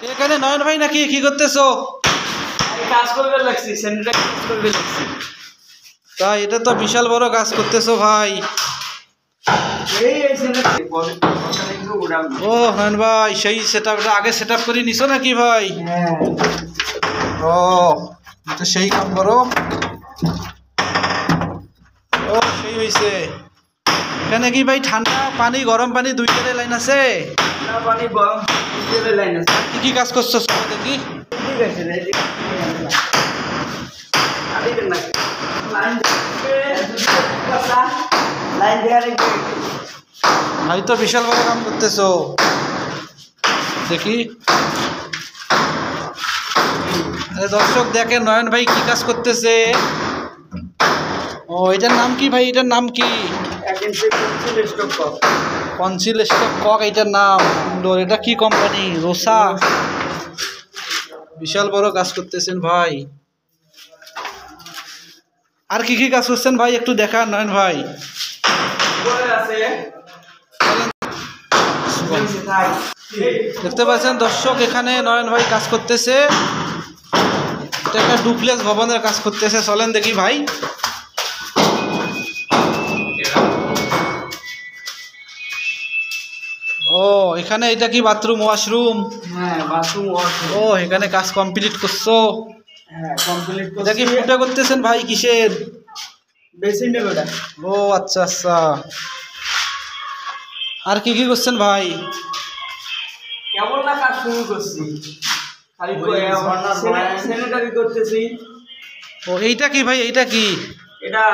এখানে নয়ন ভাই নাকি কি করতেছো? কাজ করবে লাগছি, স্যানিটারি কাজ করবে লাগছি। তাই এটা তো বিশাল বড় কাজ করতেছো ভাই। ও নয়ন ভাই সেই সেটআপটা আগে সেটআপ করে নিছো নাকি ভাই? হ্যাঁ। ও তো সেই কাম করো। ও সেই হইছে। এখানে কি ভাই ঠান্ডা পানি গরম পানি দুইটারে লাইন আছে? ঠান্ডা পানি গরম দুইটারে লাইন আছে। কি কি কাজ করছো সব দেখি? ঠিক আছে রে, আরে না লাইন লাইন দেয়ার ভাই তো বিশাল বড় কাম করতেছো দেখি। আরে দর্শক দেখেন নয়ন ভাই কি কাজ করতেছে। ও এটার নাম কি ভাই? এটার নাম কি? কনসিল স্টক কক এটার নাম। সুন্দর। এটা কি কোম্পানি? রোসা। বিশাল বড় কাজ করতেছেন ভাই। আর কি কি কাজ করছেন ভাই একটু দেখান নয়ন ভাই। দেখতে পাচ্ছেন দর্শক এখানে নয়ন ভাই কাজ করতেছে। এটা একটা ডুপ্লেক্স ভবনের কাজ করতেছে। চলেন দেখি ভাই। ও এখানে এটা কি বাথরুম ওয়াশরুম? হ্যাঁ বাথরুম ওয়াশরুম। ও এখানে কাজ কমপ্লিট করছো? হ্যাঁ কমপ্লিট করছি। এটা কি ফুটা করতেছেন ভাই কিসের? বেসিনের ওটা। ও আচ্ছা আচ্ছা। আর কি কি করছেন ভাই? কেমন না কাজ শুরু করছি, খালি স্যানিটারি করতেছি। ও এইটা কি ভাই? এইটা কি? এটা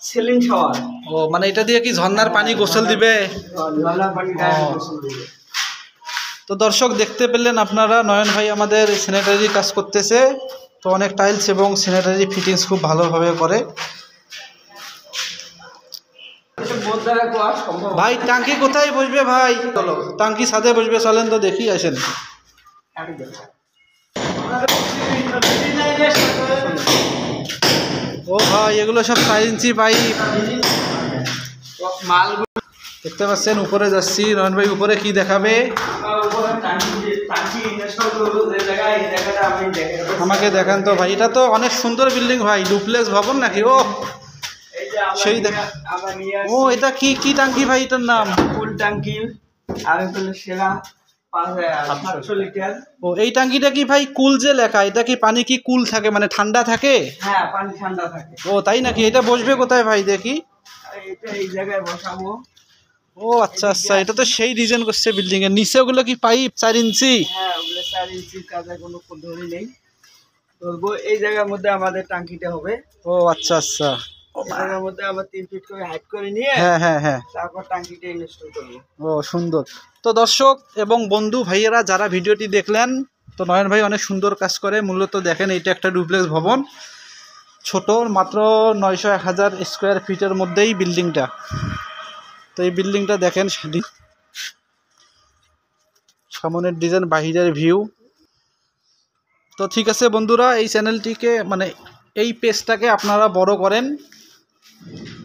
সেলিং শাওয়ার। ও মানে এটা দিয়ে কি ঝর্ণার পানি গোসল দিবে? ঝর্ণার পানি ডাইরেক্ট গোসল দিবে। তো দর্শক দেখতে পেলেন আপনারা নয়ন ভাই আমাদের স্যানিটারি কাজ করতেছে। তো অনেক টাইলস এবং স্যানিটারি ফিটিংস খুব ভালোভাবে করে ভাই। টাঙ্কি কোথায় বসবে ভাই? টাঙ্কি ছাদে বসবে। চলেন তো দেখি আসেন। ও ভাই এগুলো সব 4 ইঞ্চি পাইপ। দেখতে পাচ্ছেন উপরে যাচ্ছি। নয়ন ভাই উপরে কি দেখাবে আমাকে দেখান তো ভাই। এটা তো অনেক সুন্দর বিল্ডিং ভাই। ডুপ্লেক্স ভবন নাকি? ও সেই ও এটা কি কি টাঙ্কি ভাই? এটার নাম ফুল ট্যাঙ্কি। আমি বলি সেরা 700 লিটার। ও এই টাঙ্কিটা কি ভাই কুল যে লেখা, এটা কি পানি কি কুল থাকে মানে ঠান্ডা থাকে? হ্যাঁ পানি ঠান্ডা থাকে। ও তাই নাকি? এটা বসবে কোথায় ভাই দেখি? এটা এই জায়গায় বসাবো। ও আচ্ছা আচ্ছা। এটা তো সেই ডিজাইন করছে বিল্ডিং এর। নিচে ওগুলো কি পাইপ 4 ইঞ্চি? হ্যাঁ ওগুলো 4 ইঞ্চি। কাজে কোনো ধরি নেই। ধরবো এই জায়গার মধ্যে আমাদের টাঙ্কিটা হবে। ও আচ্ছা আচ্ছা। এই জায়গার মধ্যে আমরা 3 ফিট করে হাইট করে নিয়ে হ্যাঁ হ্যাঁ হ্যাঁ তারপর টাঙ্কিটা ইনস্টল করবো। ও সুন্দর। তো দর্শক এবং বন্ধু ভাইয়েরা যারা ভিডিওটি দেখলেন, তো নয়ন ভাই অনেক সুন্দর কাজ করে। মূলত দেখেন এটা একটা ডুপ্লেক্স ভবন, ছোট মাত্র 900-1000 স্কোয়ার ফিটের মধ্যেই বিল্ডিংটা। তো এই বিল্ডিংটা দেখেন সামনের ডিজাইন, বাহিরের ভিউ। তো ঠিক আছে বন্ধুরা, এই চ্যানেলটিকে মানে এই পেজটাকে আপনারা বড় করেন,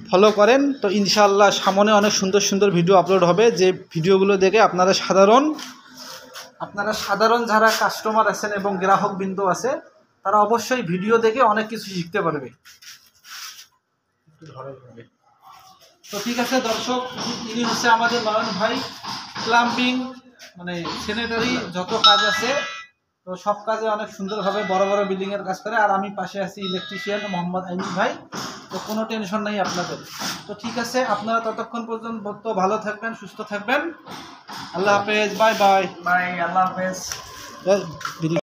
ফলো করেন। তো ইনশাআল্লাহ সামনে অনেক সুন্দর সুন্দর ভিডিও আপলোড হবে, যে ভিডিওগুলো দেখে আপনারা সাধারণ যারা কাস্টমার আছেন এবং গ্রাহকবৃন্দ আছে তারা অবশ্যই ভিডিও দেখে অনেক কিছু শিখতে পারবে। তো ঠিক আছে দর্শক, ইনি হচ্ছে আমাদের নয়ন ভাই। প্লাম্বিং মানে স্যানিটারি যত কাজ আছে তো সব কাজে অনেক সুন্দরভাবে বড় বড় বিল্ডিংয়ের কাজ করে। আর আমি পাশে আছি ইলেকট্রিশিয়ান মোহাম্মদ আইনুল ভাই। তো কোনো টেনশন নেই আপনাদের। তো ঠিক আছে, আপনারা ততক্ষণ পর্যন্ত ভালো থাকবেন, সুস্থ থাকবেন। আল্লাহ হাফেজ। Bye bye. বাই। আল্লাহ হাফেজ।